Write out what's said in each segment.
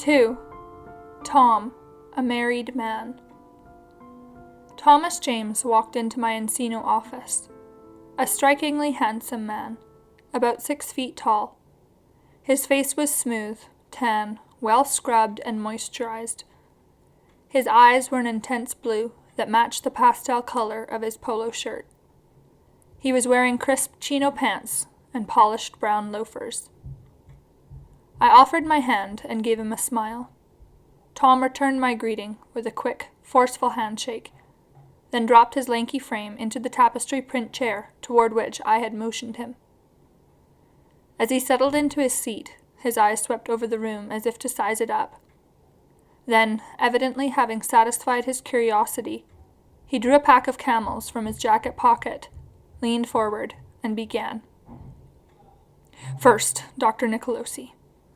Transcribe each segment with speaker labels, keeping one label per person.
Speaker 1: 2. Tom, a married man. Thomas James walked into my Encino office. A strikingly handsome man, about 6 feet tall. His face was smooth, tan, well scrubbed and moisturized. His eyes were an intense blue that matched the pastel color of his polo shirt. He was wearing crisp chino pants and polished brown loafers. I offered my hand and gave him a smile. Tom returned my greeting with a quick, forceful handshake, then dropped his lanky frame into the tapestry print chair toward which I had motioned him. As he settled into his seat, his eyes swept over the room as if to size it up. Then, evidently having satisfied his curiosity, he drew a pack of Camels from his jacket pocket, leaned forward, and began. First, Dr. Nicolosi,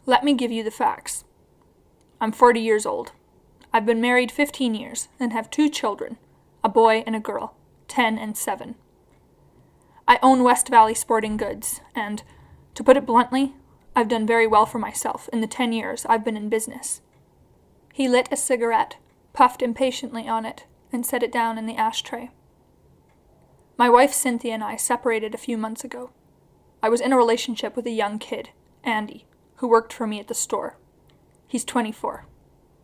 Speaker 1: let me give you the facts. I'm 40 years old. I've been married 15 years and have 2 children, a boy and a girl, 10 and 7. I own West Valley Sporting Goods, and, to put it bluntly, I've done very well for myself in the 10 years I've been in business. He lit a cigarette, puffed impatiently on it, and set it down in the ashtray. My wife Cynthia and I separated a few months ago. I was in a relationship with a young kid, Andy, who worked for me at the store. He's 24.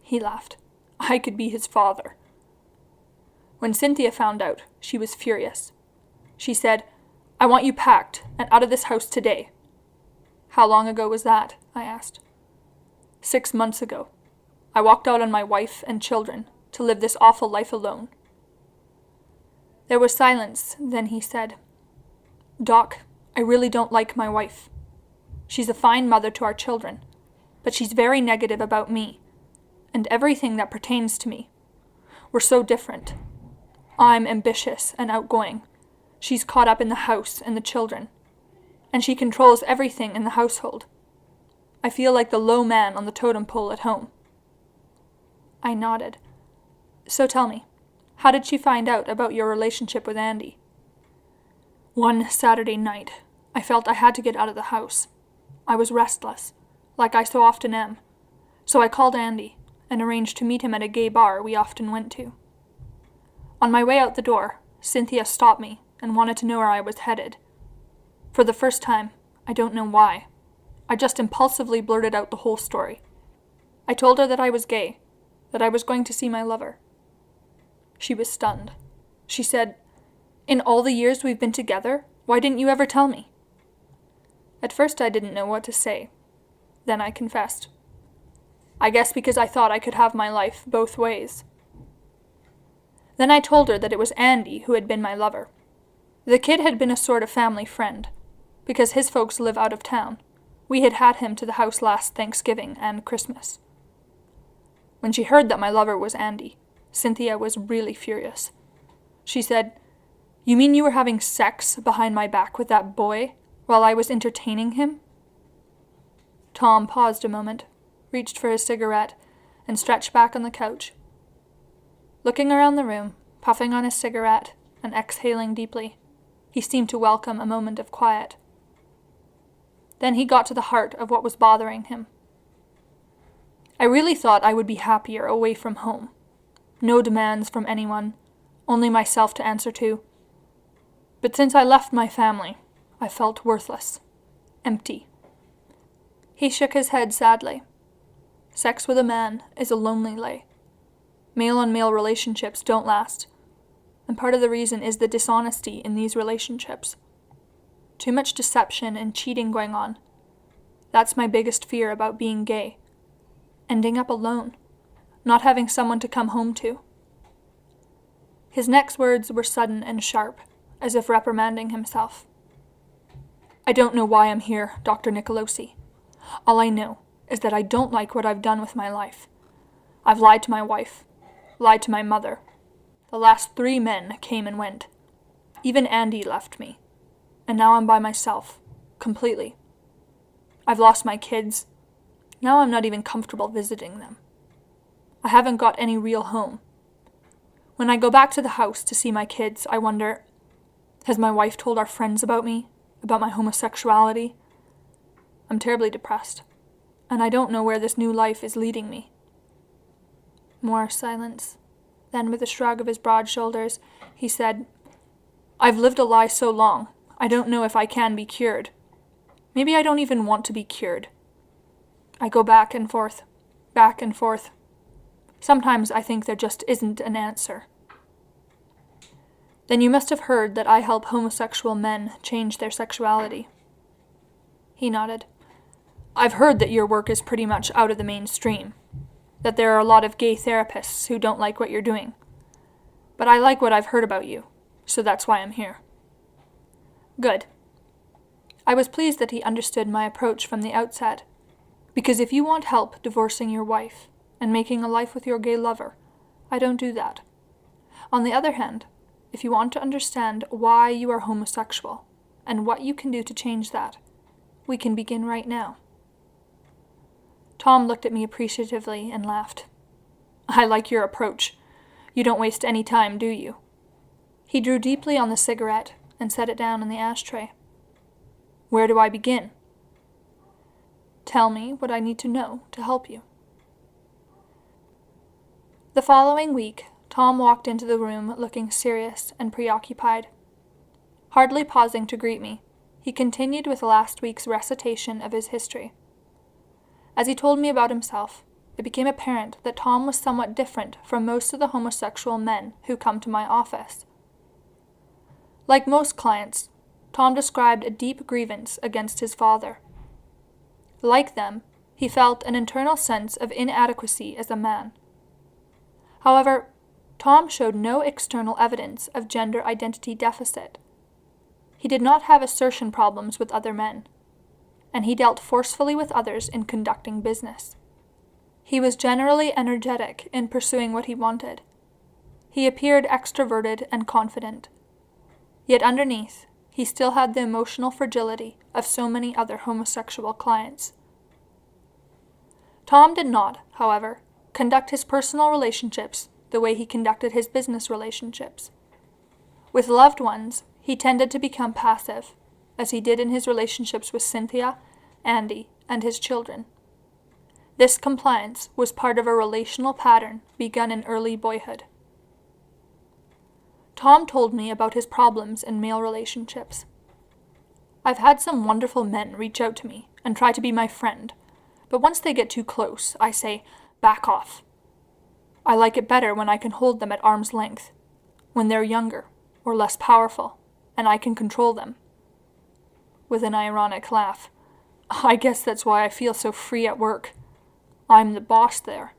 Speaker 1: He laughed. I could be his father. When Cynthia found out, she was furious. She said, I want you packed and out of this house today. How long ago was that? I asked. 6 months ago. I walked out on my wife and children to live this awful life alone. There was silence, then he said, Doc, I really don't like my wife. She's a fine mother to our children, but she's very negative about me, and everything that pertains to me. We're so different. I'm ambitious and outgoing. She's caught up in the house and the children, and she controls everything in the household. I feel like the low man on the totem pole at home. I nodded. So tell me, how did she find out about your relationship with Andy? One Saturday night, I felt I had to get out of the house. I was restless, like I so often am, so I called Andy and arranged to meet him at a gay bar we often went to. On my way out the door, Cynthia stopped me and wanted to know where I was headed. For the first time, I don't know why, I just impulsively blurted out the whole story. I told her that I was gay, that I was going to see my lover. She was stunned. She said, In all the years we've been together, why didn't you ever tell me? At first I didn't know what to say. Then I confessed. I guess because I thought I could have my life both ways. Then I told her that it was Andy who had been my lover. The kid had been a sort of family friend, because his folks live out of town. We had had him to the house last Thanksgiving and Christmas. When she heard that my lover was Andy, Cynthia was really furious. She said, You mean you were having sex behind my back with that boy while I was entertaining him? Tom paused a moment, reached for his cigarette, and stretched back on the couch. Looking around the room, puffing on his cigarette, and exhaling deeply, he seemed to welcome a moment of quiet. Then he got to the heart of what was bothering him. I really thought I would be happier away from home. No demands from anyone, only myself to answer to. But since I left my family, I felt worthless, empty. He shook his head sadly. Sex with a man is a lonely lay. Male-on-male relationships don't last, and part of the reason is the dishonesty in these relationships. Too much deception and cheating going on. That's my biggest fear about being gay. Ending up alone, not having someone to come home to. His next words were sudden and sharp, as if reprimanding himself. I don't know why I'm here, Dr. Nicolosi. All I know is that I don't like what I've done with my life. I've lied to my wife, lied to my mother. The last 3 men came and went. Even Andy left me. And now I'm by myself, completely. I've lost my kids. Now I'm not even comfortable visiting them. I haven't got any real home. When I go back to the house to see my kids, I wonder, has my wife told our friends about me, about my homosexuality? I'm terribly depressed. and I don't know where this new life is leading me." More silence. Then, with a shrug of his broad shoulders, he said, "I've lived a lie so long, I don't know if I can be cured. Maybe I don't even want to be cured. I go back and forth, back and forth. Sometimes I think there just isn't an answer." "Then you must have heard that I help homosexual men change their sexuality." He nodded. "I've heard that your work is pretty much out of the mainstream, that there are a lot of gay therapists who don't like what you're doing. But I like what I've heard about you, so that's why I'm here." Good. I was pleased that he understood my approach from the outset, because if you want help divorcing your wife and making a life with your gay lover, I don't do that. On the other hand, if you want to understand why you are homosexual and what you can do to change that, we can begin right now. Tom looked at me appreciatively and laughed. "I like your approach. You don't waste any time, do you?" He drew deeply on the cigarette and set it down in the ashtray. "Where do I begin?" "Tell me what I need to know to help you." The following week, Tom walked into the room looking serious and preoccupied. Hardly pausing to greet me, he continued with last week's recitation of his history. As he told me about himself, it became apparent that Tom was somewhat different from most of the homosexual men who come to my office. Like most clients, Tom described a deep grievance against his father. Like them, he felt an internal sense of inadequacy as a man. However, Tom showed no external evidence of gender identity deficit. He did not have assertion problems with other men, and he dealt forcefully with others in conducting business. He was generally energetic in pursuing what he wanted. He appeared extroverted and confident. Yet underneath, he still had the emotional fragility of so many other homosexual clients. Tom did not, however, conduct his personal relationships the way he conducted his business relationships. With loved ones, he tended to become passive, as he did in his relationships with Cynthia, Andy, and his children. This compliance was part of a relational pattern begun in early boyhood. Tom told me about his problems in male relationships. "I've had some wonderful men reach out to me and try to be my friend, but once they get too close, I say, 'Back off.' I like it better when I can hold them at arm's length, when they're younger or less powerful, and I can control them." With an ironic laugh, "I guess that's why I feel so free at work. I'm the boss there."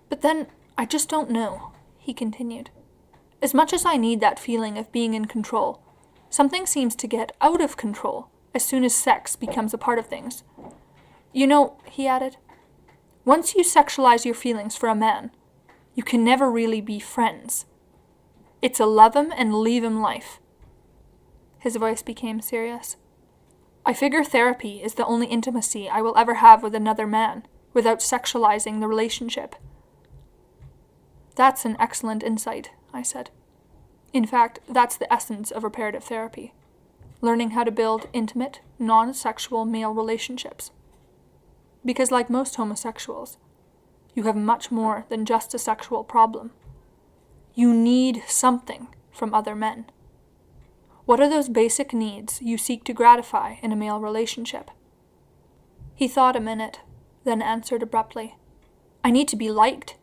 Speaker 1: "But then, I just don't know," he continued. "As much as I need that feeling of being in control, something seems to get out of control as soon as sex becomes a part of things. You know," he added, "once you sexualize your feelings for a man, you can never really be friends. It's a love him and leave him life." His voice became serious. "I figure therapy is the only intimacy I will ever have with another man, without sexualizing the relationship." "That's an excellent insight," I said. "In fact, that's the essence of reparative therapy. Learning how to build intimate, non-sexual male relationships. Because like most homosexuals, you have much more than just a sexual problem. You need something from other men. What are those basic needs you seek to gratify in a male relationship?" He thought a minute, then answered abruptly, "I need to be liked."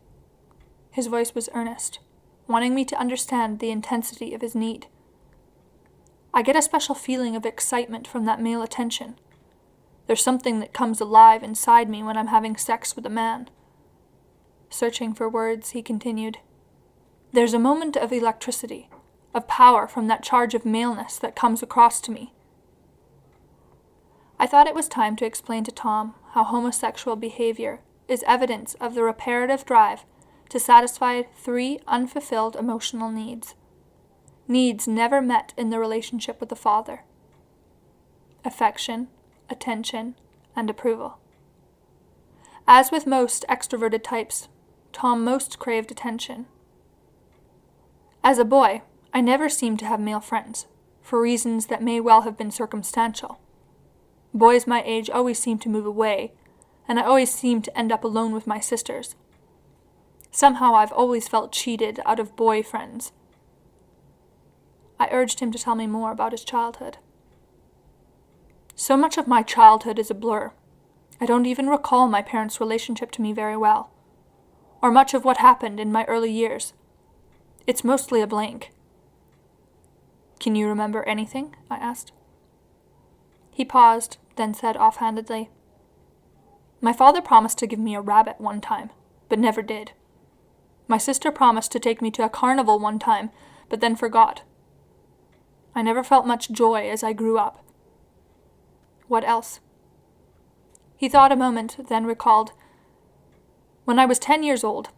Speaker 1: His voice was earnest, wanting me to understand the intensity of his need. "I get a special feeling of excitement from that male attention. There's something that comes alive inside me when I'm having sex with a man." Searching for words, he continued, "There's a moment of electricity, of power from that charge of maleness that comes across to me." I thought it was time to explain to Tom how homosexual behavior is evidence of the reparative drive to satisfy 3 unfulfilled emotional needs. Needs never met in the relationship with the father: affection, attention, and approval. As with most extroverted types, Tom most craved attention. As a boy, I never seemed to have male friends, for reasons that may well have been circumstantial. Boys my age always seem to move away, and I always seem to end up alone with my sisters. Somehow I've always felt cheated out of boy friends. I urged him to tell me more about his childhood. So much of my childhood is a blur. I don't even recall my parents' relationship to me very well, or much of what happened in my early years. It's mostly a blank. Can you remember anything? I asked. He paused, then said offhandedly, My father promised to give me a rabbit one time, but never did. My sister promised to take me to a carnival one time, but then forgot. I never felt much joy as I grew up. What else? He thought a moment, then recalled, When I was 10 years old,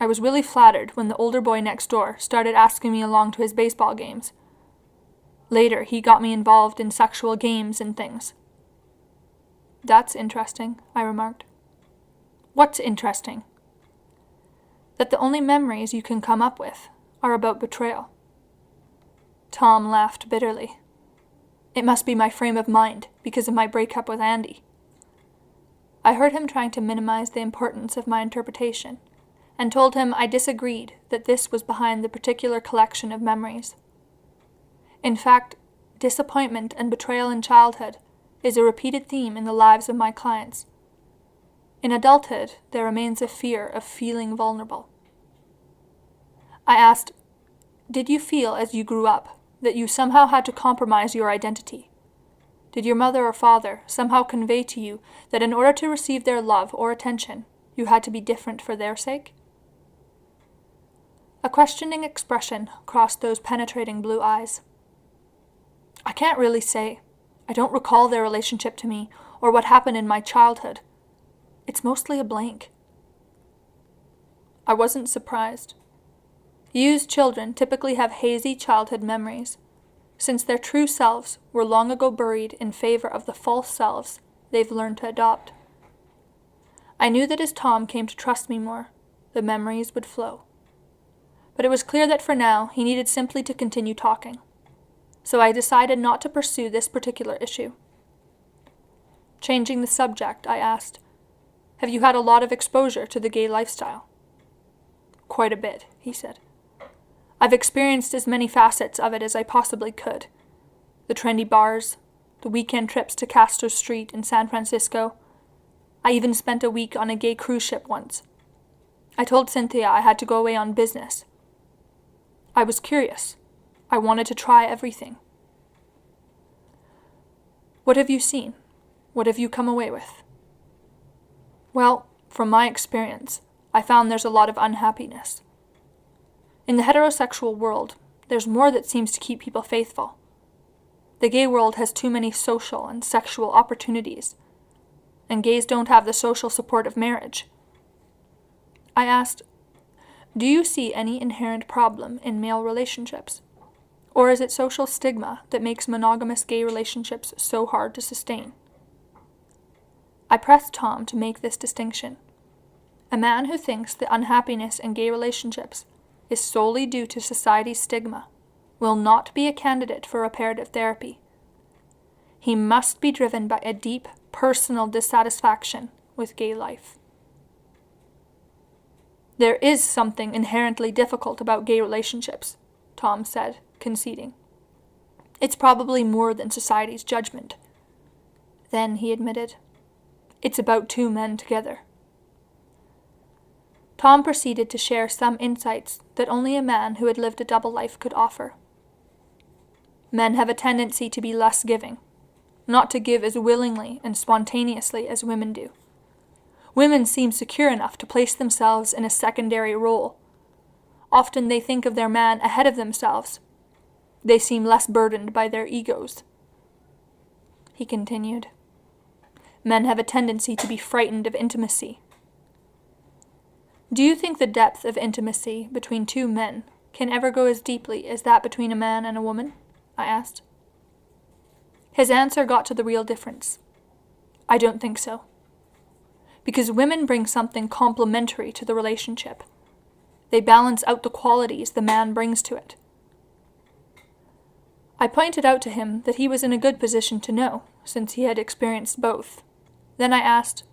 Speaker 1: I was really flattered when the older boy next door started asking me along to his baseball games. Later, he got me involved in sexual games and things. That's interesting, I remarked. What's interesting? That the only memories you can come up with are about betrayal. Tom laughed bitterly. It must be my frame of mind because of my breakup with Andy. I heard him trying to minimize the importance of my interpretation, and told him I disagreed that this was behind the particular collection of memories. In fact, disappointment and betrayal in childhood is a repeated theme in the lives of my clients. In adulthood, there remains a fear of feeling vulnerable. I asked, Did you feel as you grew up that you somehow had to compromise your identity? Did your mother or father somehow convey to you that in order to receive their love or attention, you had to be different for their sake? A questioning expression crossed those penetrating blue eyes. I can't really say. I don't recall their relationship to me or what happened in my childhood. It's mostly a blank. I wasn't surprised. Used children typically have hazy childhood memories, since their true selves were long ago buried in favor of the false selves they've learned to adopt. I knew that as Tom came to trust me more, the memories would flow. But it was clear that for now he needed simply to continue talking, so I decided not to pursue this particular issue. Changing the subject, I asked, Have you had a lot of exposure to the gay lifestyle? Quite a bit, he said. I've experienced as many facets of it as I possibly could. The trendy bars, the weekend trips to Castro Street in San Francisco. I even spent a week on a gay cruise ship once. I told Cynthia I had to go away on business. I was curious. I wanted to try everything. What have you seen? What have you come away with? Well, from my experience, I found there's a lot of unhappiness. In the heterosexual world, there's more that seems to keep people faithful. The gay world has too many social and sexual opportunities, and gays don't have the social support of marriage. I asked, Do you see any inherent problem in male relationships? Or is it social stigma that makes monogamous gay relationships so hard to sustain? I pressed Tom to make this distinction. A man who thinks the unhappiness in gay relationships is solely due to society's stigma will not be a candidate for reparative therapy. He must be driven by a deep personal dissatisfaction with gay life. There is something inherently difficult about gay relationships, Tom said, conceding. It's probably more than society's judgment. Then he admitted, It's about two men together. Tom proceeded to share some insights that only a man who had lived a double life could offer. Men have a tendency to be less giving, not to give as willingly and spontaneously as women do. Women seem secure enough to place themselves in a secondary role. Often they think of their man ahead of themselves. They seem less burdened by their egos. He continued, Men have a tendency to be frightened of intimacy. Do you think the depth of intimacy between two men can ever go as deeply as that between a man and a woman? I asked. His answer got to the real difference. I don't think so. Because women bring something complementary to the relationship. They balance out the qualities the man brings to it. I pointed out to him that he was in a good position to know, since he had experienced both. Then I asked,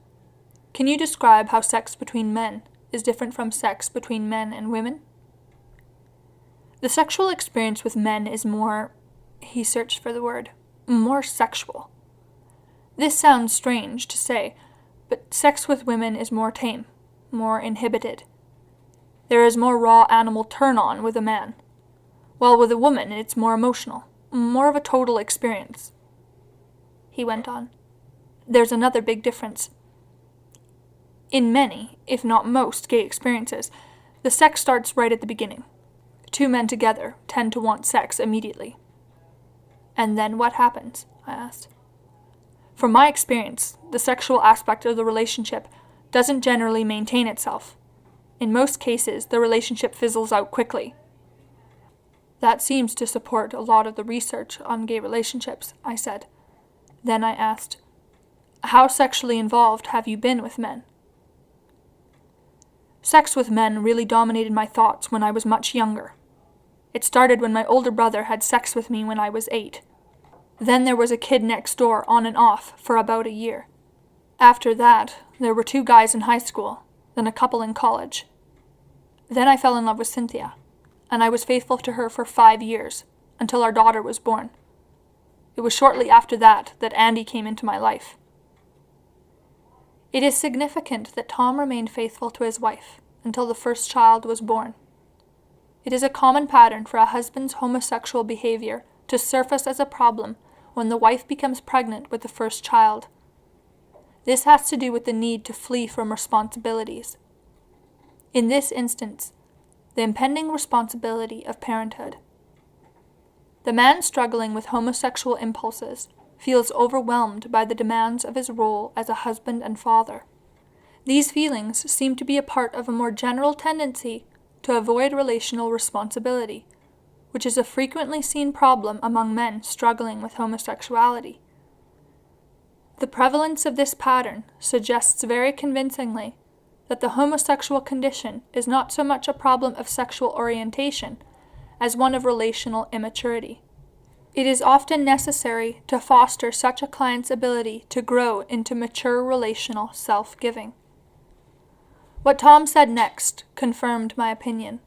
Speaker 1: "Can you describe how sex between men is different from sex between men and women?" "The sexual experience with men is more," he searched for the word, "more sexual. This sounds strange to say, but sex with women is more tame, more inhibited. There is more raw animal turn-on with a man, while with a woman it's more emotional, more of a total experience." He went on, "There's another big difference. In many, if not most, gay experiences, the sex starts right at the beginning. Two men together tend to want sex immediately." "And then what happens?" I asked. "From my experience, the sexual aspect of the relationship doesn't generally maintain itself. In most cases, the relationship fizzles out quickly." "That seems to support a lot of the research on gay relationships," I said. Then I asked, "How sexually involved have you been with men?" "Sex with men really dominated my thoughts when I was much younger. It started when my older brother had sex with me when I was 8. Then there was a kid next door on and off for about a year. After that, there were 2 guys in high school, then a couple in college. Then I fell in love with Cynthia, and I was faithful to her for 5 years, until our daughter was born. It was shortly after that Andy came into my life." It is significant that Tom remained faithful to his wife until the first child was born. It is a common pattern for a husband's homosexual behavior to surface as a problem when the wife becomes pregnant with the first child. This has to do with the need to flee from responsibilities. In this instance, the impending responsibility of parenthood. The man struggling with homosexual impulses feels overwhelmed by the demands of his role as a husband and father. These feelings seem to be a part of a more general tendency to avoid relational responsibility, which is a frequently seen problem among men struggling with homosexuality. The prevalence of this pattern suggests very convincingly that the homosexual condition is not so much a problem of sexual orientation as one of relational immaturity. It is often necessary to foster such a client's ability to grow into mature relational self-giving. What Tom said next confirmed my opinion.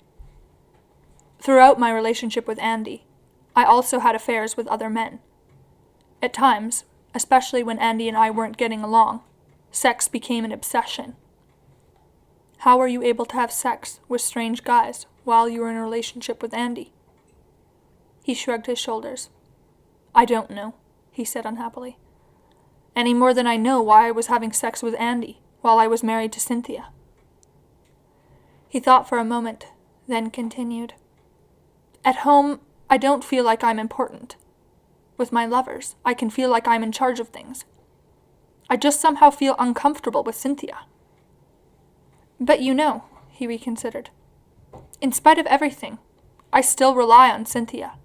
Speaker 1: Throughout my relationship with Andy, I also had affairs with other men. At times, especially when Andy and I weren't getting along, sex became an obsession. "How were you able to have sex with strange guys while you were in a relationship with Andy?" He shrugged his shoulders. "I don't know," he said unhappily. "Any more than I know why I was having sex with Andy while I was married to Cynthia." He thought for a moment, then continued. "At home, I don't feel like I'm important. With my lovers, I can feel like I'm in charge of things. I just somehow feel uncomfortable with Cynthia." "But you know," he reconsidered, "in spite of everything, I still rely on Cynthia.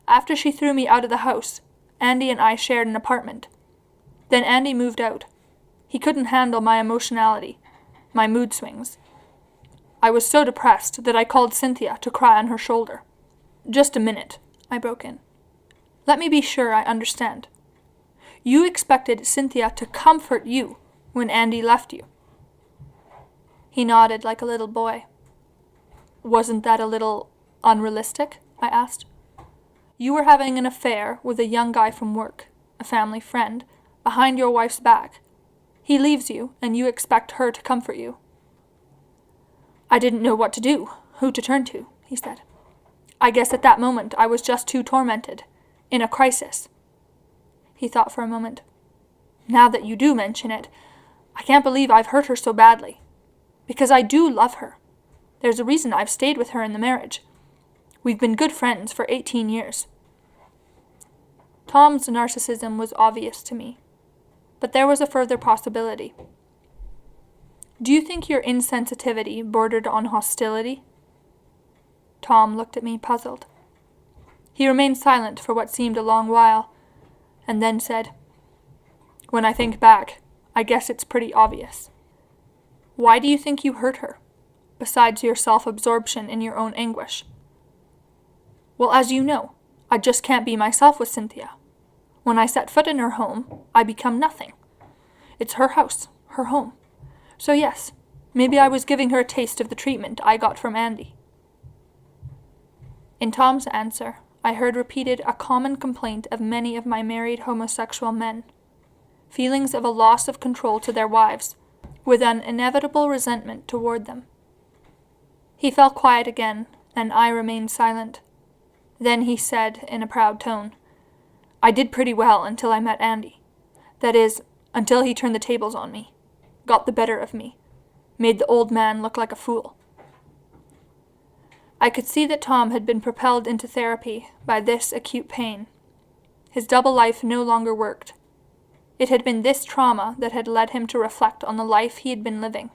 Speaker 1: After she threw me out of the house, Andy and I shared an apartment. Then Andy moved out. He couldn't handle my emotionality, my mood swings. I was so depressed that I called Cynthia to cry on her shoulder." "Just a minute," I broke in. "Let me be sure I understand. You expected Cynthia to comfort you when Andy left you." He nodded like a little boy. "Wasn't that a little unrealistic?" I asked. "You were having an affair with a young guy from work, a family friend, behind your wife's back. He leaves you, and you expect her to comfort you." "I didn't know what to do, who to turn to," he said. "I guess at that moment I was just too tormented, in a crisis." He thought for a moment. "Now that you do mention it, I can't believe I've hurt her so badly. Because I do love her. There's a reason I've stayed with her in the marriage. We've been good friends for 18 years. Tom's narcissism was obvious to me, but there was a further possibility. "Do you think your insensitivity bordered on hostility?" Tom looked at me puzzled. He remained silent for what seemed a long while, and then said, "When I think back, I guess it's pretty obvious." "Why do you think you hurt her, besides your self-absorption in your own anguish?" "Well, as you know, I just can't be myself with Cynthia. When I set foot in her home, I become nothing. It's her house, her home. So yes, maybe I was giving her a taste of the treatment I got from Andy." In Tom's answer, I heard repeated a common complaint of many of my married homosexual men. Feelings of a loss of control to their wives, with an inevitable resentment toward them. He fell quiet again, and I remained silent. Then he said in a proud tone, "I did pretty well until I met Andy. That is, until he turned the tables on me, got the better of me, made the old man look like a fool." I could see that Tom had been propelled into therapy by this acute pain. His double life no longer worked. It had been this trauma that had led him to reflect on the life he had been living.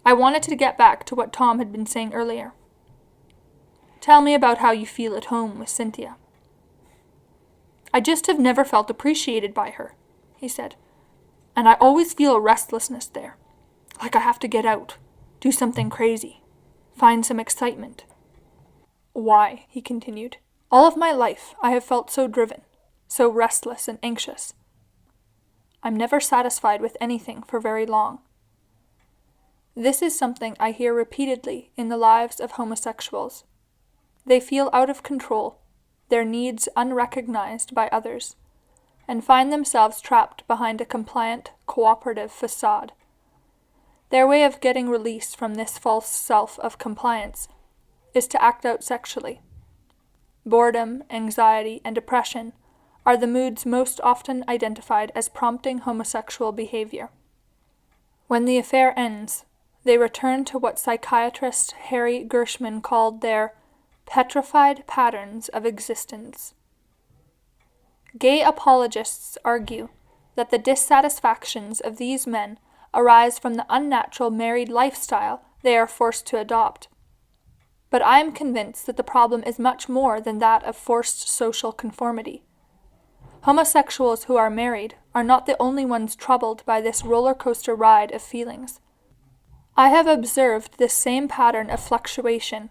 Speaker 1: I wanted to get back to what Tom had been saying earlier. "Tell me about how you feel at home with Cynthia." "I just have never felt appreciated by her," he said. "And I always feel a restlessness there, like I have to get out, do something crazy, find some excitement." "Why," he continued, "all of my life I have felt so driven, so restless and anxious. I'm never satisfied with anything for very long." This is something I hear repeatedly in the lives of homosexuals. They feel out of control, their needs unrecognized by others, and find themselves trapped behind a compliant, cooperative facade. Their way of getting release from this false self of compliance is to act out sexually. Boredom, anxiety, and depression are the moods most often identified as prompting homosexual behavior. When the affair ends, they return to what psychiatrist Harry Gershman called their petrified patterns of existence. Gay apologists argue that the dissatisfactions of these men arise from the unnatural married lifestyle they are forced to adopt. But I am convinced that the problem is much more than that of forced social conformity. Homosexuals who are married are not the only ones troubled by this roller coaster ride of feelings. I have observed this same pattern of fluctuation,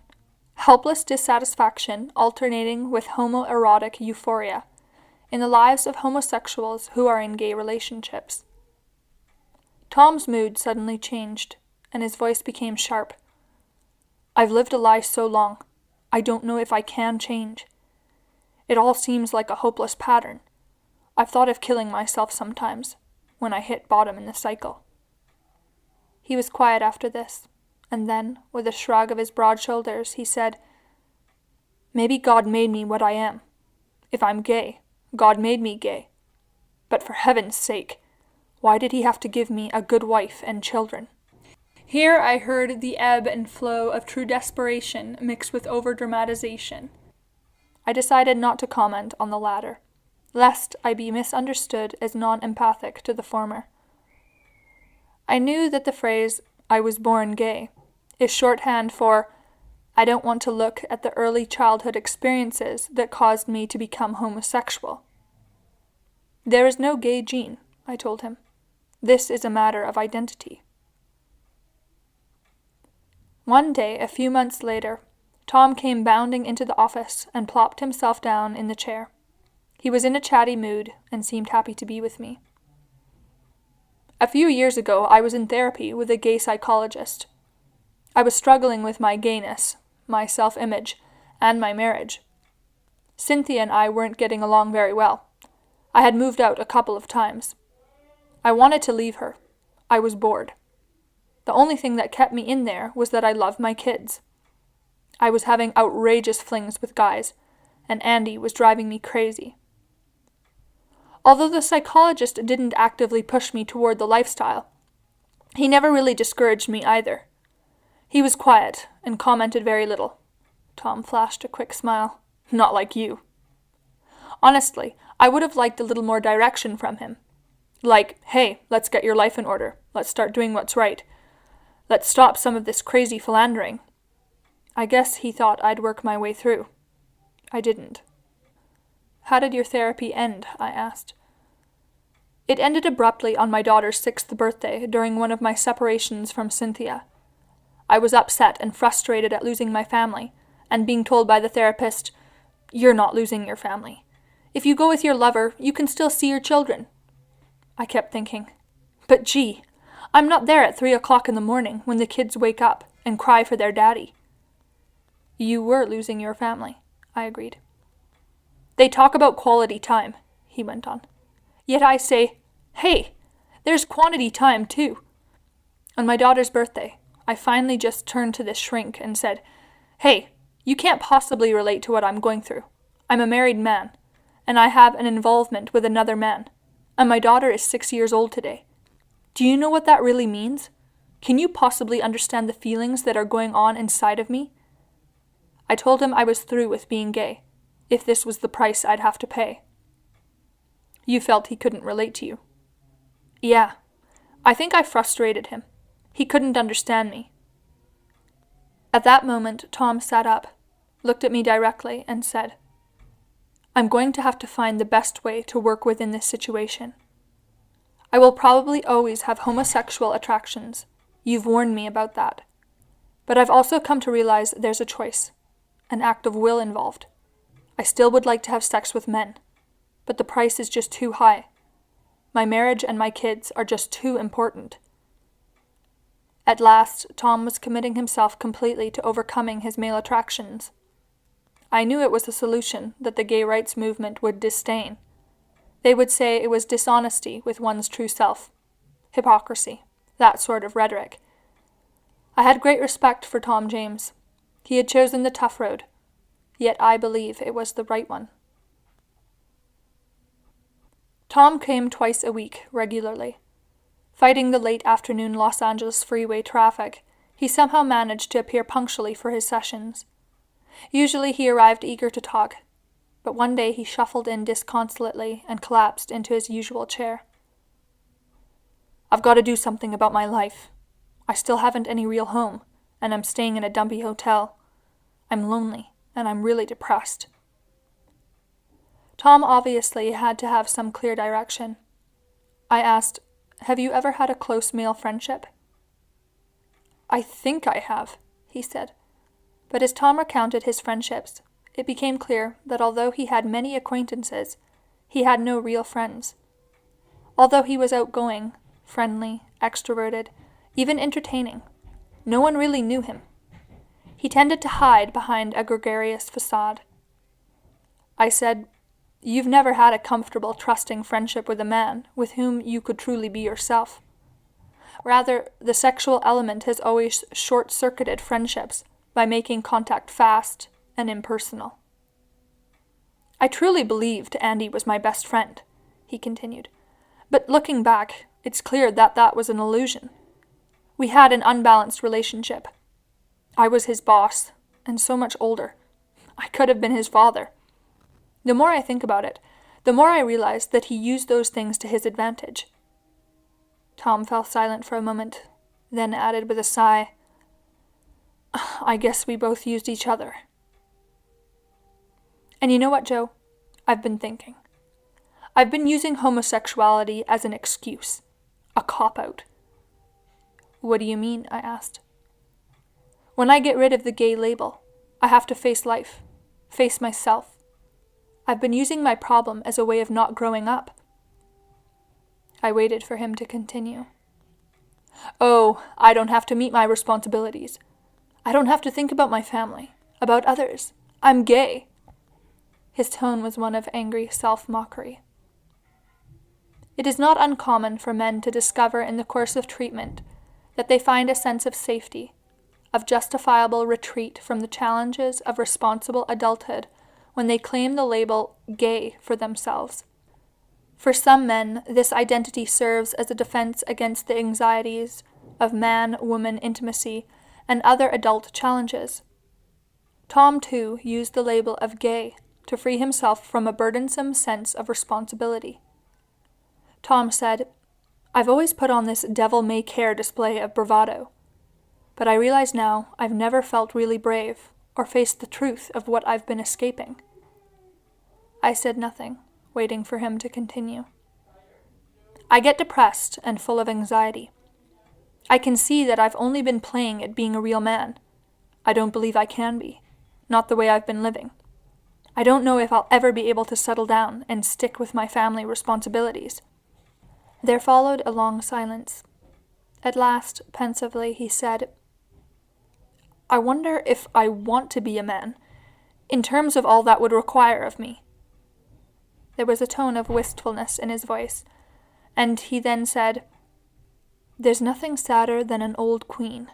Speaker 1: helpless dissatisfaction alternating with homoerotic euphoria, in the lives of homosexuals who are in gay relationships. Tom's mood suddenly changed, and his voice became sharp. "I've lived a lie so long, I don't know if I can change. It all seems like a hopeless pattern. I've thought of killing myself sometimes, when I hit bottom in the cycle." He was quiet after this, and then, with a shrug of his broad shoulders, he said, "Maybe God made me what I am. If I'm gay, God made me gay. But for heaven's sake, why did he have to give me a good wife and children?" Here I heard the ebb and flow of true desperation mixed with over-dramatization. I decided not to comment on the latter, lest I be misunderstood as non-empathic to the former. I knew that the phrase, "I was born gay," is shorthand for, "I don't want to look at the early childhood experiences that caused me to become homosexual." "There is no gay gene," I told him. "This is a matter of identity." One day, a few months later, Tom came bounding into the office and plopped himself down in the chair. He was in a chatty mood and seemed happy to be with me. "A few years ago, I was in therapy with a gay psychologist. I was struggling with my gayness, my self-image, and my marriage. Cynthia and I weren't getting along very well. I had moved out a couple of times. I wanted to leave her. I was bored. The only thing that kept me in there was that I loved my kids. I was having outrageous flings with guys, and Andy was driving me crazy. Although the psychologist didn't actively push me toward the lifestyle, he never really discouraged me either. He was quiet and commented very little." Tom flashed a quick smile. "Not like you." "Honestly, I would have liked a little more direction from him. Like, hey, let's get your life in order. Let's start doing what's right. Let's stop some of this crazy philandering." I guess he thought I'd work my way through. I didn't. "How did your therapy end?" I asked. "It ended abruptly on my daughter's 6th birthday during one of my separations from Cynthia. I was upset and frustrated at losing my family, and being told by the therapist, You're not losing your family. If you go with your lover, you can still see your children. I kept thinking, but gee, I'm not there at 3 o'clock in the morning when the kids wake up and cry for their daddy. You were losing your family, I agreed. They talk about quality time, he went on. Yet I say, hey, there's quantity time too. On my daughter's birthday, I finally just turned to this shrink and said, hey, you can't possibly relate to what I'm going through. I'm a married man, and I have an involvement with another man, and my daughter is 6 years old today. Do you know what that really means? Can you possibly understand the feelings that are going on inside of me? I told him I was through with being gay, if this was the price I'd have to pay. You felt he couldn't relate to you. Yeah, I think I frustrated him. He couldn't understand me. At that moment, Tom sat up, looked at me directly, and said, I'm going to have to find the best way to work within this situation. I will probably always have homosexual attractions. You've warned me about that. But I've also come to realize there's a choice, an act of will involved. I still would like to have sex with men, but the price is just too high. My marriage and my kids are just too important. At last, Tom was committing himself completely to overcoming his male attractions. I knew it was a solution that the gay rights movement would disdain. They would say it was dishonesty with one's true self, hypocrisy, that sort of rhetoric. I had great respect for Tom James. He had chosen the tough road, yet I believe it was the right one. Tom came twice a week, regularly. Fighting the late afternoon Los Angeles freeway traffic, he somehow managed to appear punctually for his sessions. Usually he arrived eager to talk, but one day he shuffled in disconsolately and collapsed into his usual chair. I've got to do something about my life. I still haven't any real home, and I'm staying in a dumpy hotel. I'm lonely, and I'm really depressed. Tom obviously had to have some clear direction. I asked, have you ever had a close male friendship? I think I have, he said. But as Tom recounted his friendships, it became clear that although he had many acquaintances, he had no real friends. Although he was outgoing, friendly, extroverted, even entertaining, no one really knew him. He tended to hide behind a gregarious facade. I said, you've never had a comfortable, trusting friendship with a man with whom you could truly be yourself. Rather, the sexual element has always short-circuited friendships by making contact fast and impersonal. I truly believed Andy was my best friend, he continued. But looking back, it's clear that that was an illusion. We had an unbalanced relationship. I was his boss, and so much older. I could have been his father. The more I think about it, the more I realize that he used those things to his advantage. Tom fell silent for a moment, then added with a sigh, I guess we both used each other. And you know what, Joe? I've been thinking. I've been using homosexuality as an excuse, a cop-out. What do you mean? I asked. When I get rid of the gay label, I have to face life, face myself. I've been using my problem as a way of not growing up. I waited for him to continue. Oh, I don't have to meet my responsibilities. I don't have to think about my family, about others. I'm gay. His tone was one of angry self-mockery. It is not uncommon for men to discover in the course of treatment that they find a sense of safety, of justifiable retreat from the challenges of responsible adulthood when they claim the label gay for themselves. For some men, this identity serves as a defense against the anxieties of man-woman intimacy and other adult challenges. Tom, too, used the label of gay to free himself from a burdensome sense of responsibility. Tom said, I've always put on this devil-may-care display of bravado, but I realize now I've never felt really brave or faced the truth of what I've been escaping. I said nothing, waiting for him to continue. I get depressed and full of anxiety. I can see that I've only been playing at being a real man. I don't believe I can be, not the way I've been living. I don't know if I'll ever be able to settle down and stick with my family responsibilities." There followed a long silence. At last, pensively, he said, "I wonder if I want to be a man, in terms of all that would require of me." There was a tone of wistfulness in his voice, and he then said, "There's nothing sadder than an old queen."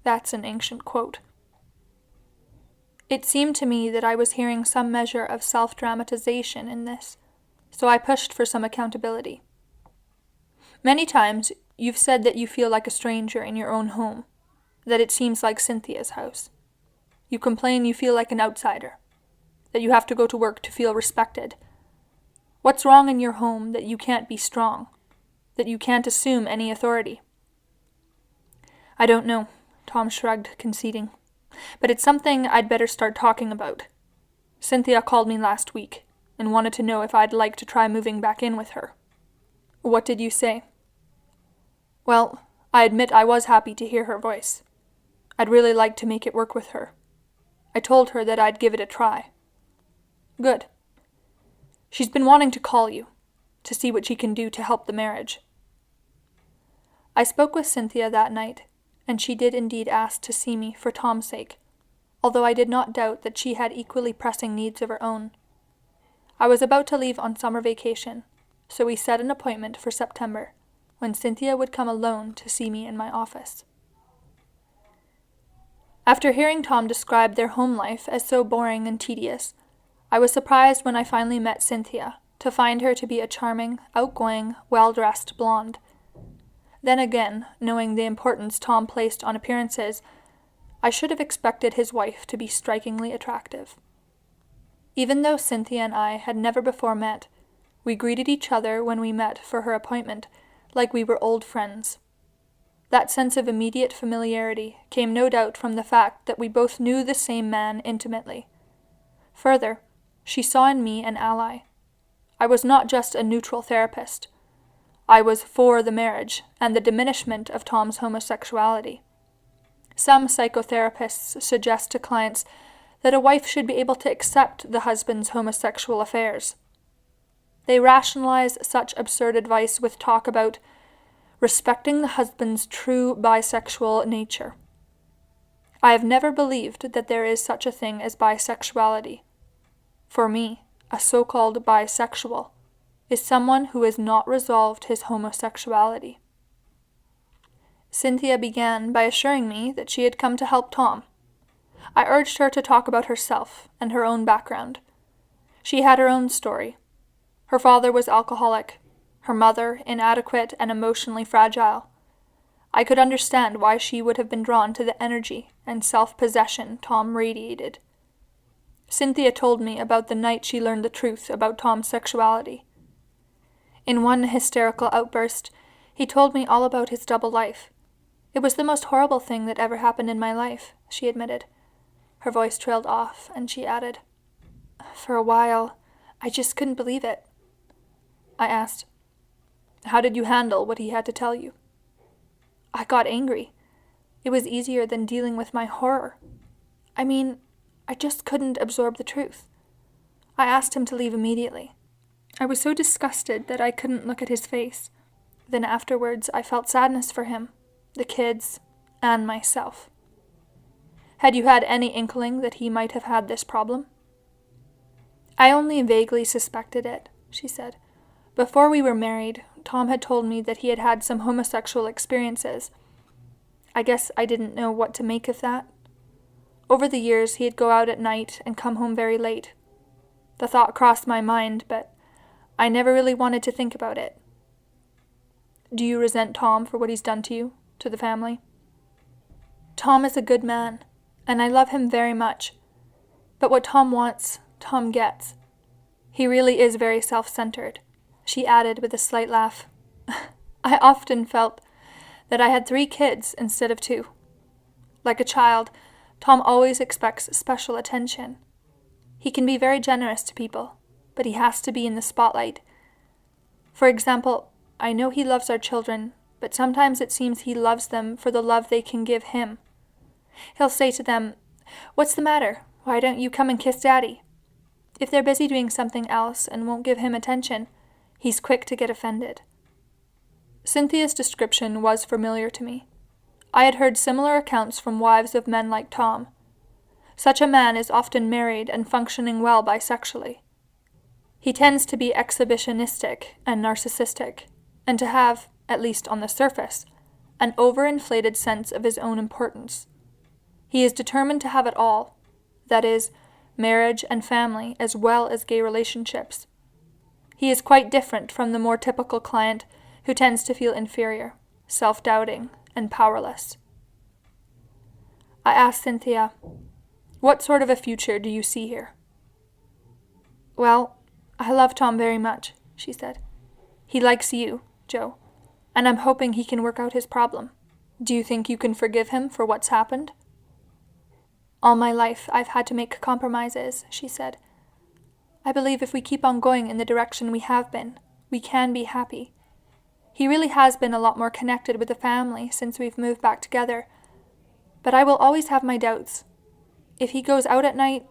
Speaker 1: That's an ancient quote. It seemed to me that I was hearing some measure of self-dramatization in this, so I pushed for some accountability. "Many times you've said that you feel like a stranger in your own home, that it seems like Cynthia's house. You complain you feel like an outsider, that you have to go to work to feel respected. What's wrong in your home that you can't be strong, that you can't assume any authority?" "I don't know," Tom shrugged, conceding, "but it's something I'd better start talking about. Cynthia called me last week, and wanted to know if I'd like to try moving back in with her." "What did you say?" "Well, I admit I was happy to hear her voice. I'd really like to make it work with her. I told her that I'd give it a try." "Good. She's been wanting to call you, to see what she can do to help the marriage." I spoke with Cynthia that night, and she did indeed ask to see me for Tom's sake, although I did not doubt that she had equally pressing needs of her own. I was about to leave on summer vacation, so we set an appointment for September, when Cynthia would come alone to see me in my office. After hearing Tom describe their home life as so boring and tedious, I was surprised when I finally met Cynthia to find her to be a charming, outgoing, well-dressed blonde. Then again, knowing the importance Tom placed on appearances, I should have expected his wife to be strikingly attractive. Even though Cynthia and I had never before met, we greeted each other when we met for her appointment like we were old friends. That sense of immediate familiarity came no doubt from the fact that we both knew the same man intimately. Further, she saw in me an ally. I was not just a neutral therapist. I was for the marriage and the diminishment of Tom's homosexuality. Some psychotherapists suggest to clients that a wife should be able to accept the husband's homosexual affairs. They rationalize such absurd advice with talk about respecting the husband's true bisexual nature. I have never believed that there is such a thing as bisexuality. For me, a so-called bisexual is someone who has not resolved his homosexuality. Cynthia began by assuring me that she had come to help Tom. I urged her to talk about herself and her own background. She had her own story. Her father was alcoholic, her mother inadequate and emotionally fragile. I could understand why she would have been drawn to the energy and self-possession Tom radiated. Cynthia told me about the night she learned the truth about Tom's sexuality. In one hysterical outburst, he told me all about his double life. "It was the most horrible thing that ever happened in my life," she admitted. Her voice trailed off, and she added, "For a while, I just couldn't believe it." I asked, "How did you handle what he had to tell you?" "I got angry. It was easier than dealing with my horror. I just couldn't absorb the truth. I asked him to leave immediately. I was so disgusted that I couldn't look at his face. Then afterwards I felt sadness for him, the kids, and myself." "Had you had any inkling that he might have had this problem?" "I only vaguely suspected it," she said. "Before we were married, Tom had told me that he had had some homosexual experiences. I guess I didn't know what to make of that. Over the years, he'd go out at night and come home very late. The thought crossed my mind, but I never really wanted to think about it." "Do you resent Tom for what he's done to you, to the family?" "Tom is a good man, and I love him very much. But what Tom wants, Tom gets. He really is very self-centered," she added with a slight laugh. "I often felt that I had 3 kids instead of 2. Like a child, Tom always expects special attention. He can be very generous to people, but he has to be in the spotlight. For example, I know he loves our children, but sometimes it seems he loves them for the love they can give him. He'll say to them, 'What's the matter? Why don't you come and kiss Daddy?' If they're busy doing something else and won't give him attention, he's quick to get offended. Cynthia's description was familiar to me. I had heard similar accounts from wives of men like Tom. Such a man is often married and functioning well bisexually. He tends to be exhibitionistic and narcissistic, and to have, at least on the surface, an overinflated sense of his own importance. He is determined to have it all, that is, marriage and family as well as gay relationships. He is quite different from the more typical client who tends to feel inferior, self-doubting, and powerless. I asked Cynthia, "What sort of a future do you see here?" "Well, I love Tom very much," she said. "He likes you, Joe, and I'm hoping he can work out his problem. Do you think you can forgive him for what's happened?" "All my life I've had to make compromises," she said. "I believe if we keep on going in the direction we have been, we can be happy. He really has been a lot more connected with the family since we've moved back together, but I will always have my doubts. If he goes out at night..."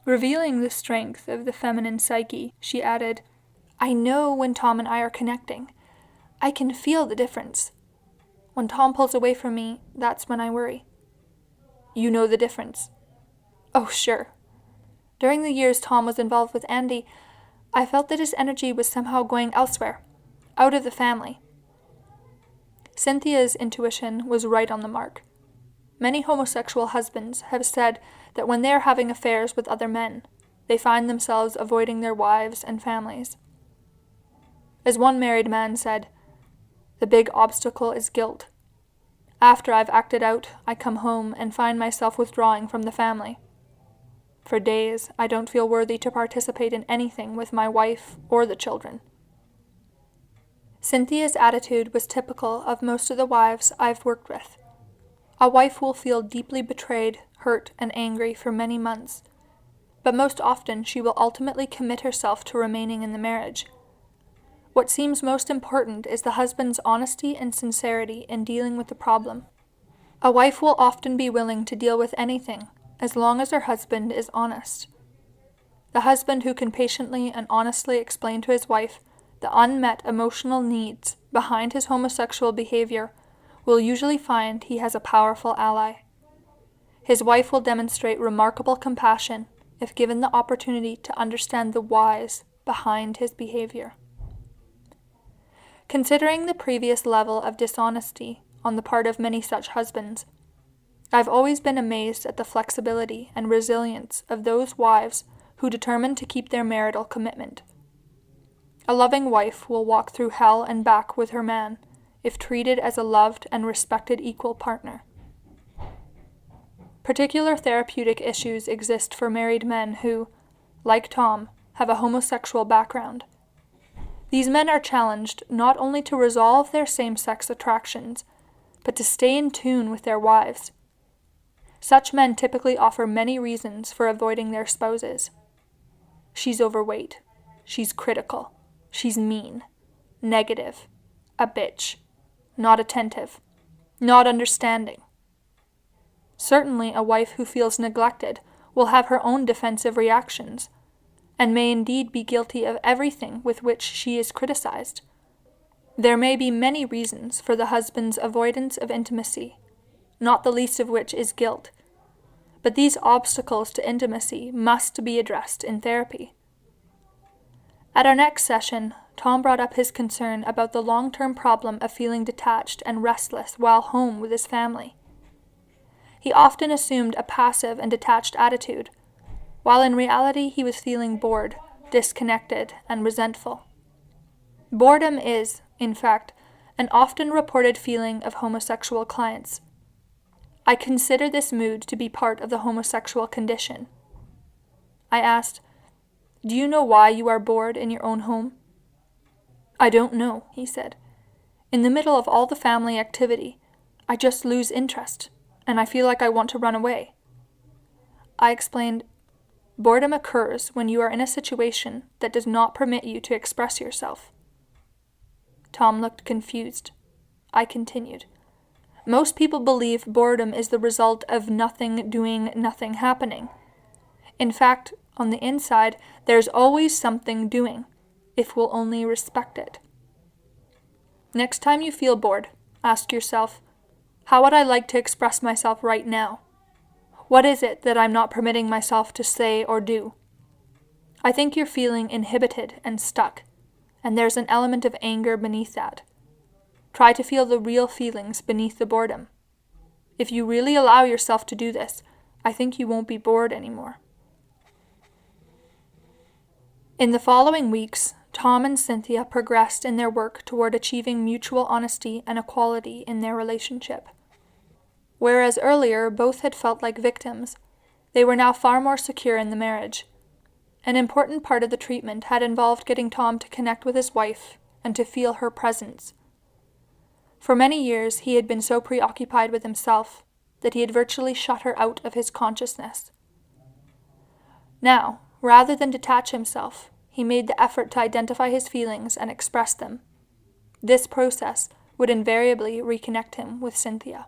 Speaker 1: Revealing the strength of the feminine psyche, she added, "I know when Tom and I are connecting. I can feel the difference. When Tom pulls away from me, that's when I worry." "You know the difference?" "Oh, sure. During the years Tom was involved with Andy, I felt that his energy was somehow going elsewhere, out of the family." Cynthia's intuition was right on the mark. Many homosexual husbands have said that when they are having affairs with other men, they find themselves avoiding their wives and families. As one married man said, "The big obstacle is guilt. After I've acted out, I come home and find myself withdrawing from the family. For days, I don't feel worthy to participate in anything with my wife or the children." Cynthia's attitude was typical of most of the wives I've worked with. A wife will feel deeply betrayed, hurt, and angry for many months, but most often she will ultimately commit herself to remaining in the marriage. What seems most important is the husband's honesty and sincerity in dealing with the problem. A wife will often be willing to deal with anything as long as her husband is honest. The husband who can patiently and honestly explain to his wife the unmet emotional needs behind his homosexual behavior will usually find he has a powerful ally. His wife will demonstrate remarkable compassion if given the opportunity to understand the whys behind his behavior. Considering the previous level of dishonesty on the part of many such husbands, I've always been amazed at the flexibility and resilience of those wives who determine to keep their marital commitment. A loving wife will walk through hell and back with her man if treated as a loved and respected equal partner. Particular therapeutic issues exist for married men who, like Tom, have a homosexual background. These men are challenged not only to resolve their same-sex attractions, but to stay in tune with their wives. Such men typically offer many reasons for avoiding their spouses. She's overweight. She's critical. She's mean. Negative. A bitch. Not attentive. Not understanding. Certainly a wife who feels neglected will have her own defensive reactions, and may indeed be guilty of everything with which she is criticized. There may be many reasons for the husband's avoidance of intimacy, not the least of which is guilt, but these obstacles to intimacy must be addressed in therapy. At our next session, Tom brought up his concern about the long-term problem of feeling detached and restless while home with his family. He often assumed a passive and detached attitude, while in reality he was feeling bored, disconnected, and resentful. Boredom is, in fact, an often reported feeling of homosexual clients. I consider this mood to be part of the homosexual condition. I asked, "Do you know why you are bored in your own home?" "I don't know," he said. "In the middle of all the family activity, I just lose interest, and I feel like I want to run away." I explained, "Boredom occurs when you are in a situation that does not permit you to express yourself." Tom looked confused. I continued, "Most people believe boredom is the result of nothing doing, nothing happening. In fact, On the inside, there's always something doing, if we'll only respect it. Next time you feel bored, ask yourself, how would I like to express myself right now? What is it that I'm not permitting myself to say or do? I think you're feeling inhibited and stuck, and there's an element of anger beneath that. Try to feel the real feelings beneath the boredom. If you really allow yourself to do this, I think you won't be bored anymore. In the following weeks, Tom and Cynthia progressed in their work toward achieving mutual honesty and equality in their relationship. Whereas earlier both had felt like victims, they were now far more secure in the marriage. An important part of the treatment had involved getting Tom to connect with his wife and to feel her presence. For many years he had been so preoccupied with himself that he had virtually shut her out of his consciousness. Now, rather than detach himself, he made the effort to identify his feelings and express them. This process would invariably reconnect him with Cynthia.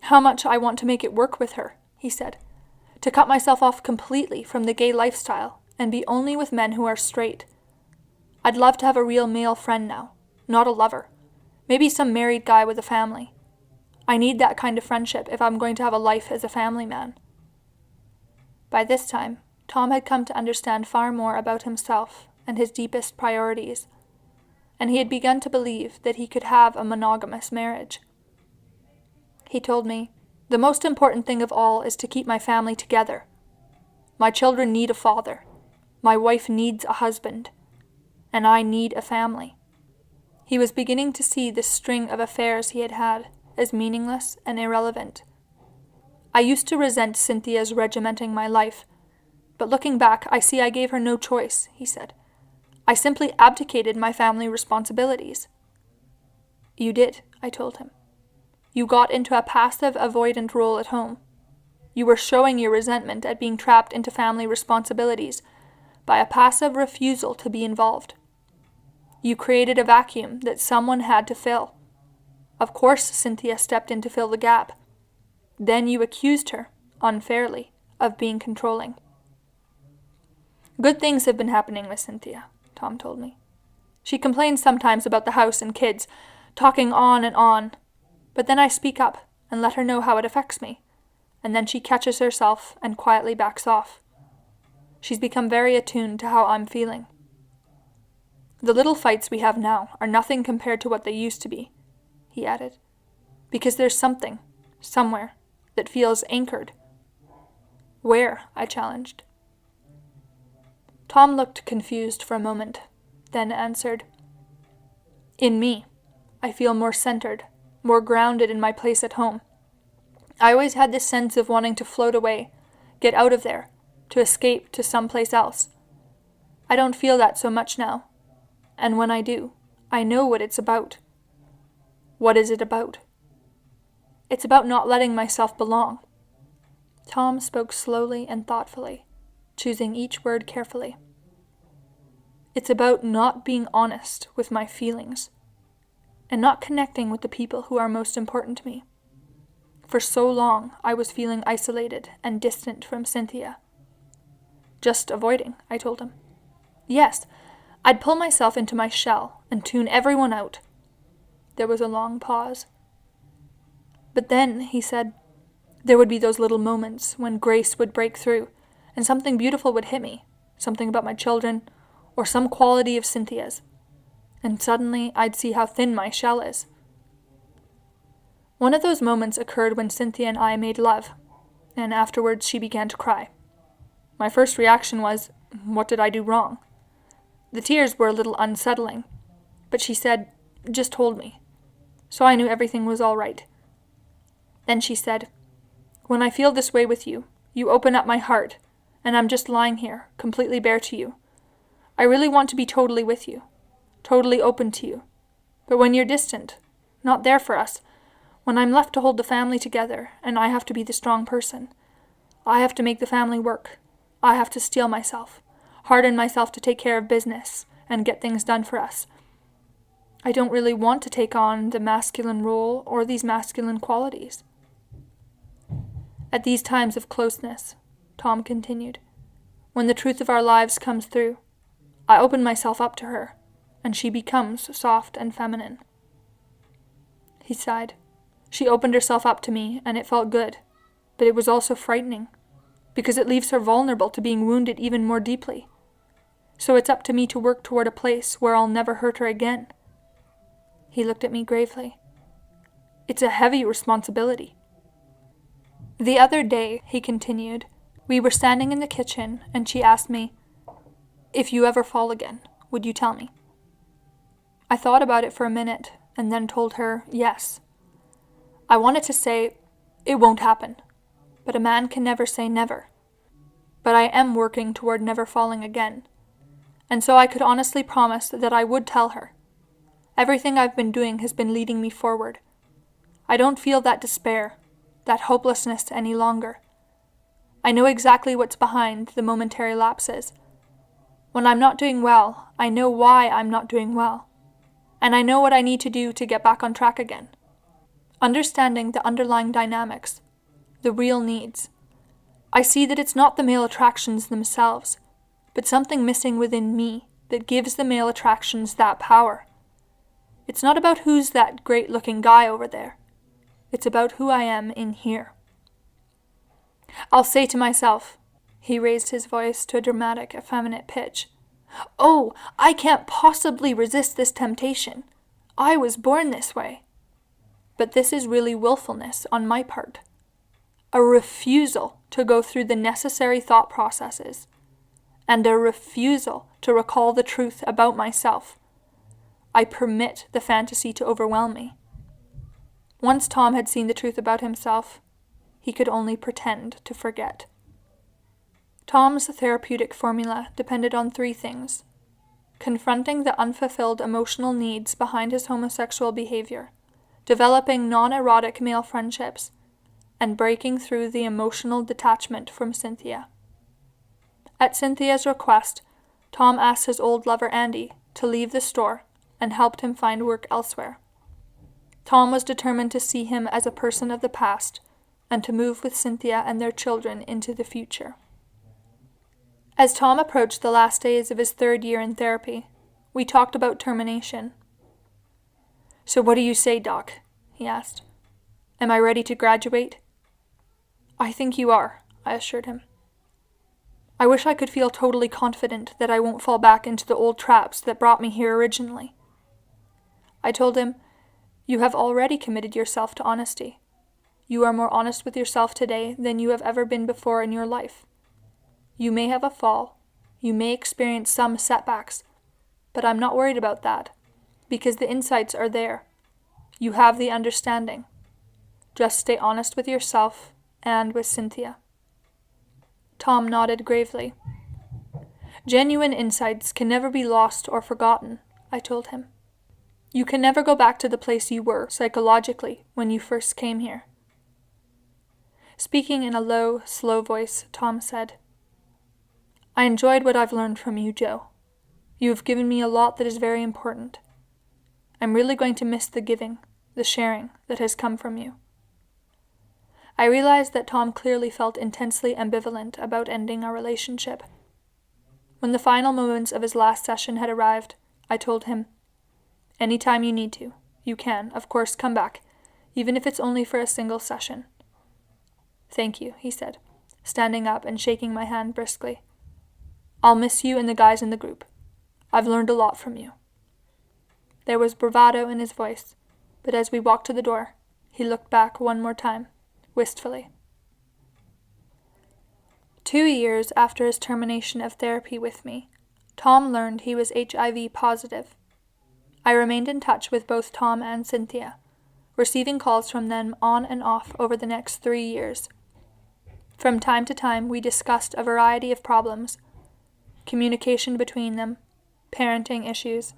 Speaker 1: "How much I want to make it work with her," he said, "to cut myself off completely from the gay lifestyle and be only with men who are straight. I'd love to have a real male friend now, not a lover. Maybe some married guy with a family. I need that kind of friendship if I'm going to have a life as a family man." By this time, Tom had come to understand far more about himself and his deepest priorities, and he had begun to believe that he could have a monogamous marriage. He told me, "The most important thing of all is to keep my family together. My children need a father. My wife needs a husband. And I need a family." He was beginning to see this string of affairs he had had as meaningless and irrelevant. "I used to resent Cynthia's regimenting my life, but looking back, I see I gave her no choice," he said. "I simply abdicated my family responsibilities." "You did," I told him. "You got into a passive, avoidant role at home. You were showing your resentment at being trapped into family responsibilities by a passive refusal to be involved. You created a vacuum that someone had to fill. Of course Cynthia stepped in to fill the gap. Then you accused her, unfairly, of being controlling." "Good things have been happening with Cynthia," Tom told me. "She complains sometimes about the house and kids, talking on and on, but then I speak up and let her know how it affects me, and then she catches herself and quietly backs off. She's become very attuned to how I'm feeling. The little fights we have now are nothing compared to what they used to be," he added, "because there's something, somewhere, that feels anchored." "Where?" I challenged. Tom looked confused for a moment, then answered, "In me. I feel more centered, more grounded in my place at home. I always had this sense of wanting to float away, get out of there, to escape to someplace else. I don't feel that so much now, and when I do, I know what it's about." "What is it about?" "It's about not letting myself belong." Tom spoke slowly and thoughtfully, choosing each word carefully. "It's about not being honest with my feelings, and not connecting with the people who are most important to me. For so long, I was feeling isolated and distant from Cynthia." "Just avoiding," I told him. "Yes, I'd pull myself into my shell and tune everyone out." There was a long pause. "But then," he said, "there would be those little moments when grace would break through, and something beautiful would hit me, something about my children, or some quality of Cynthia's, and suddenly I'd see how thin my shell is." One of those moments occurred when Cynthia and I made love, and afterwards she began to cry. My first reaction was, what did I do wrong? The tears were a little unsettling, but she said, "Just hold me." So I knew everything was all right. Then she said, "When I feel this way with you, you open up my heart, and I'm just lying here, completely bare to you. I really want to be totally with you, totally open to you. But when you're distant, not there for us, when I'm left to hold the family together, and I have to be the strong person, I have to make the family work. I have to steel myself, harden myself to take care of business, and get things done for us. I don't really want to take on the masculine role or these masculine qualities." At these times of closeness, Tom continued, when the truth of our lives comes through, I open myself up to her, and she becomes soft and feminine." He sighed. "She opened herself up to me, and it felt good, but it was also frightening, because it leaves her vulnerable to being wounded even more deeply. So it's up to me to work toward a place where I'll never hurt her again." He looked at me gravely. "It's a heavy responsibility." "The other day," he continued, "we were standing in the kitchen, and she asked me, 'If you ever fall again, would you tell me?' I thought about it for a minute, and then told her yes. I wanted to say, 'It won't happen,' but a man can never say never. But I am working toward never falling again, and so I could honestly promise that I would tell her. Everything I've been doing has been leading me forward. I don't feel that despair, that hopelessness any longer. I know exactly what's behind the momentary lapses. When I'm not doing well, I know why I'm not doing well, and I know what I need to do to get back on track again. Understanding the underlying dynamics, the real needs, I see that it's not the male attractions themselves, but something missing within me that gives the male attractions that power. It's not about who's that great-looking guy over there. It's about who I am in here. I'll say to myself," he raised his voice to a dramatic, effeminate pitch, "Oh, I can't possibly resist this temptation. I was born this way." But this is really willfulness on my part. A refusal to go through the necessary thought processes, and a refusal to recall the truth about myself. I permit the fantasy to overwhelm me. Once Tom had seen the truth about himself, he could only pretend to forget. Tom's therapeutic formula depended on 3 things: confronting the unfulfilled emotional needs behind his homosexual behavior, developing non-erotic male friendships, and breaking through the emotional detachment from Cynthia. At Cynthia's request, Tom asked his old lover Andy to leave the store and helped him find work elsewhere. Tom was determined to see him as a person of the past and to move with Cynthia and their children into the future. As Tom approached the last days of his 3rd year in therapy, we talked about termination. "So what do you say, Doc?" he asked. "Am I ready to graduate?" "I think you are," I assured him. "I wish I could feel totally confident that I won't fall back into the old traps that brought me here originally." I told him, "You have already committed yourself to honesty. You are more honest with yourself today than you have ever been before in your life. You may have a fall, you may experience some setbacks, but I'm not worried about that, because the insights are there. You have the understanding. Just stay honest with yourself and with Cynthia." Tom nodded gravely. "Genuine insights can never be lost or forgotten," I told him. "You can never go back to the place you were, psychologically, when you first came here." Speaking in a low, slow voice, Tom said, "I enjoyed what I've learned from you, Joe. You have given me a lot that is very important. I'm really going to miss the giving, the sharing that has come from you." I realized that Tom clearly felt intensely ambivalent about ending our relationship. When the final moments of his last session had arrived, I told him, "Any time you need to, you can, of course, come back, even if it's only for a single session." "Thank you," he said, standing up and shaking my hand briskly. "I'll miss you and the guys in the group. I've learned a lot from you." There was bravado in his voice, but as we walked to the door, he looked back one more time, wistfully. 2 years after his termination of therapy with me, Tom learned he was HIV positive. I remained in touch with both Tom and Cynthia, receiving calls from them on and off over the next 3 years. From time to time, we discussed a variety of problems, communication between them, parenting issues,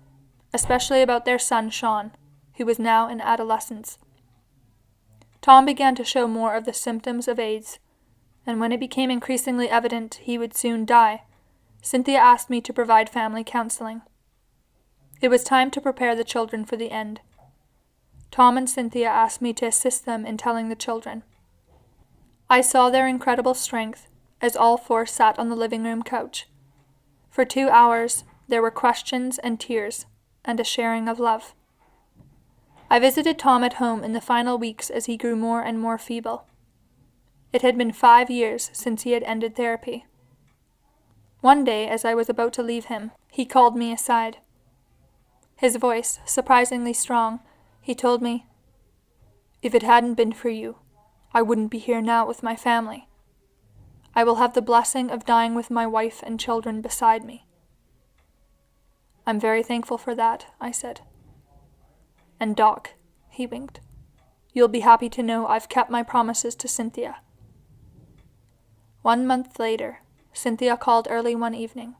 Speaker 1: especially about their son Sean, who was now in adolescence. Tom began to show more of the symptoms of AIDS, and when it became increasingly evident he would soon die, Cynthia asked me to provide family counseling. It was time to prepare the children for the end. Tom and Cynthia asked me to assist them in telling the children. I saw their incredible strength, as all four sat on the living room couch. For 2 hours, there were questions and tears, and a sharing of love. I visited Tom at home in the final weeks as he grew more and more feeble. It had been 5 years since he had ended therapy. One day, as I was about to leave him, he called me aside. His voice, surprisingly strong, he told me, "If it hadn't been for you, I wouldn't be here now with my family. I will have the blessing of dying with my wife and children beside me." "I'm very thankful for that," I said. "And Doc," he winked, "you'll be happy to know I've kept my promises to Cynthia." 1 month later, Cynthia called early one evening.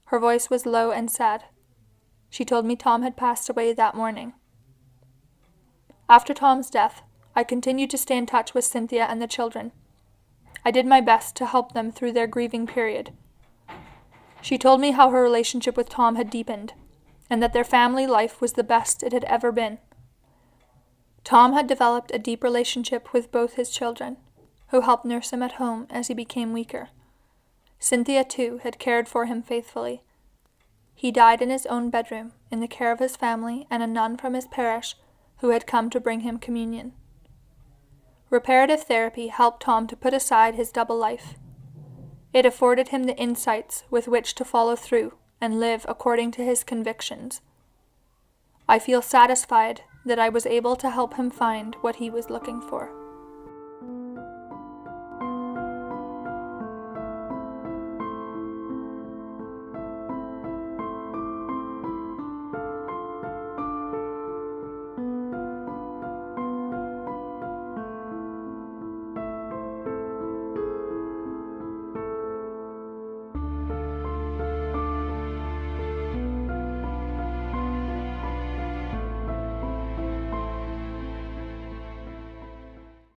Speaker 1: Her voice was low and sad. She told me Tom had passed away that morning. After Tom's death, I continued to stay in touch with Cynthia and the children. I did my best to help them through their grieving period. She told me how her relationship with Tom had deepened, and that their family life was the best it had ever been. Tom had developed a deep relationship with both his children, who helped nurse him at home as he became weaker. Cynthia, too, had cared for him faithfully. He died in his own bedroom, in the care of his family and a nun from his parish who had come to bring him communion. Reparative therapy helped Tom to put aside his double life. It afforded him the insights with which to follow through and live according to his convictions. I feel satisfied that I was able to help him find what he was looking for.